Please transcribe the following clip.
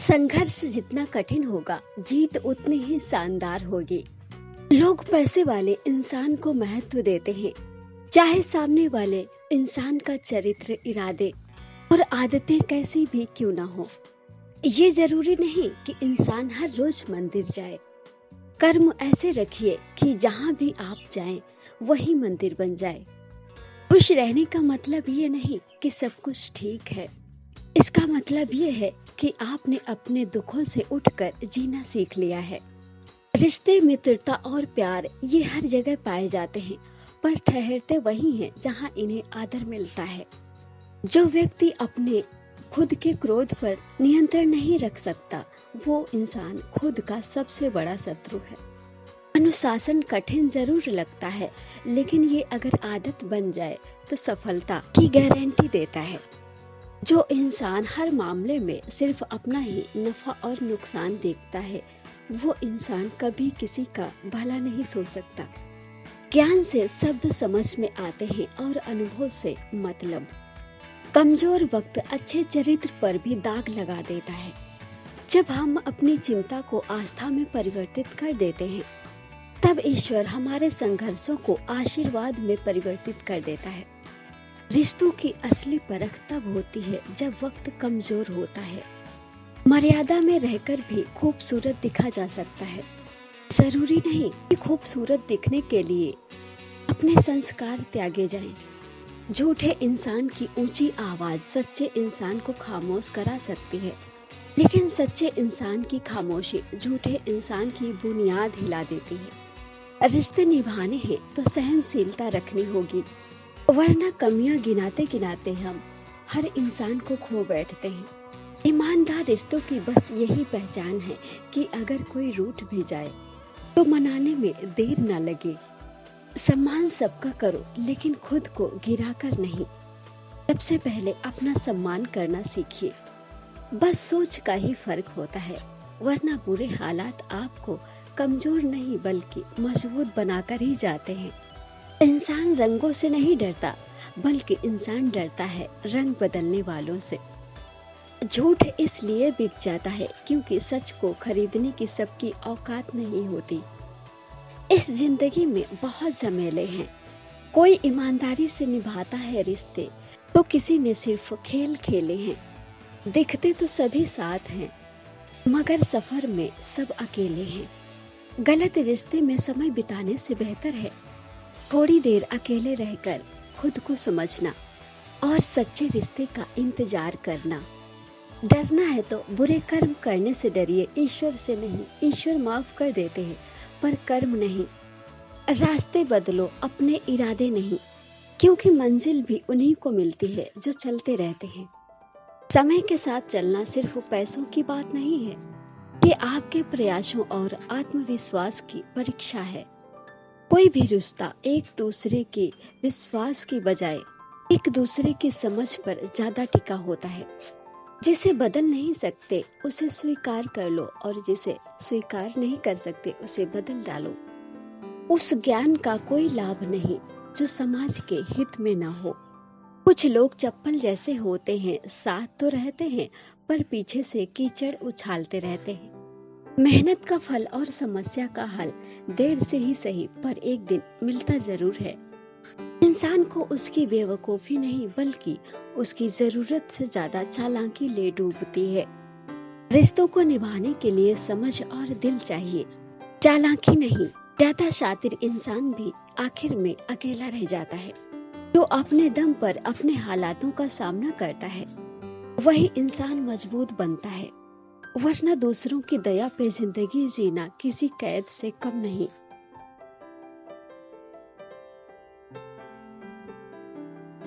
संघर्ष जितना कठिन होगा, जीत उतनी ही शानदार होगी। लोग पैसे वाले इंसान को महत्व देते हैं, चाहे सामने वाले इंसान का चरित्र, इरादे और आदतें कैसी भी क्यों ना हो। ये जरूरी नहीं कि इंसान हर रोज मंदिर जाए। कर्म ऐसे रखिए कि जहाँ भी आप जाएं, वही मंदिर बन जाए। खुश रहने का मतलब ये नहीं कि सब कुछ ठीक है। इसका मतलब ये है कि आपने अपने दुखों से उठकर जीना सीख लिया है। रिश्ते, मित्रता और प्यार ये हर जगह पाए जाते हैं, पर ठहरते वही हैं जहां इन्हें आदर मिलता है। जो व्यक्ति अपने खुद के क्रोध पर नियंत्रण नहीं रख सकता, वो इंसान खुद का सबसे बड़ा शत्रु है। अनुशासन कठिन जरूर लगता है, लेकिन ये अगर आदत बन जाए तो सफलता की गारंटी देता है। जो इंसान हर मामले में सिर्फ अपना ही नफा और नुकसान देखता है, वो इंसान कभी किसी का भला नहीं सोच सकता। ज्ञान से शब्द समझ में आते हैं और अनुभव से मतलब। कमजोर वक्त अच्छे चरित्र पर भी दाग लगा देता है। जब हम अपनी चिंता को आस्था में परिवर्तित कर देते हैं, तब ईश्वर हमारे संघर्षों को आशीर्वाद में परिवर्तित कर देता है। रिश्तों की असली परख तब होती है जब वक्त कमजोर होता है। मर्यादा में रहकर भी खूबसूरत दिखा जा सकता है। जरूरी नहीं कि खूबसूरत दिखने के लिए अपने संस्कार त्यागे जाएं। झूठे इंसान की ऊंची आवाज सच्चे इंसान को खामोश करा सकती है, लेकिन सच्चे इंसान की खामोशी झूठे इंसान की बुनियाद हिला देती है। रिश्ते निभाने हैं तो सहनशीलता रखनी होगी, वरना कमियां गिनाते गिनाते हम हर इंसान को खो बैठते हैं। ईमानदार रिश्तों की बस यही पहचान है कि अगर कोई रूठ भी जाए तो मनाने में देर न लगे। सम्मान सबका करो, लेकिन खुद को गिराकर नहीं। सबसे पहले अपना सम्मान करना सीखिए। बस सोच का ही फर्क होता है, वरना बुरे हालात आपको कमजोर नहीं बल्कि मजबूत बनाकर ही जाते हैं। इंसान रंगों से नहीं डरता, बल्कि इंसान डरता है रंग बदलने वालों से। झूठ इसलिए बिक जाता है क्योंकि सच को खरीदने की सबकी औकात नहीं होती। इस जिंदगी में बहुत झमेले हैं। कोई ईमानदारी से निभाता है रिश्ते, तो किसी ने सिर्फ खेल खेले हैं। दिखते तो सभी साथ हैं, मगर सफर में सब अकेले हैं। गलत रिश्ते में समय बिताने से बेहतर है थोड़ी देर अकेले रहकर खुद को समझना और सच्चे रिश्ते का इंतजार करना। डरना है तो बुरे कर्म करने से डरिए, ईश्वर से नहीं। ईश्वर माफ कर देते हैं, पर कर्म नहीं। रास्ते बदलो, अपने इरादे नहीं, क्योंकि मंजिल भी उन्हीं को मिलती है जो चलते रहते हैं। समय के साथ चलना सिर्फ पैसों की बात नहीं है, ये आपके प्रयासों और आत्मविश्वास की परीक्षा है। कोई भी रिश्ता एक दूसरे के विश्वास की बजाय एक दूसरे की समझ पर ज्यादा टिका होता है। जिसे बदल नहीं सकते उसे स्वीकार कर लो, और जिसे स्वीकार नहीं कर सकते उसे बदल डालो। उस ज्ञान का कोई लाभ नहीं जो समाज के हित में ना हो। कुछ लोग चप्पल जैसे होते हैं, साथ तो रहते हैं पर पीछे से कीचड़ उछालते रहते हैं। मेहनत का फल और समस्या का हल देर से ही सही, पर एक दिन मिलता जरूर है। इंसान को उसकी बेवकूफी नहीं बल्कि उसकी जरूरत से ज्यादा चालाकी ले डूबती है। रिश्तों को निभाने के लिए समझ और दिल चाहिए, चालाकी नहीं। ज्यादा शातिर इंसान भी आखिर में अकेला रह जाता है। जो अपने दम पर अपने हालातों का सामना करता है, वही इंसान मजबूत बनता है, वरना दूसरों की दया पे जिंदगी जीना किसी कैद से कम नहीं।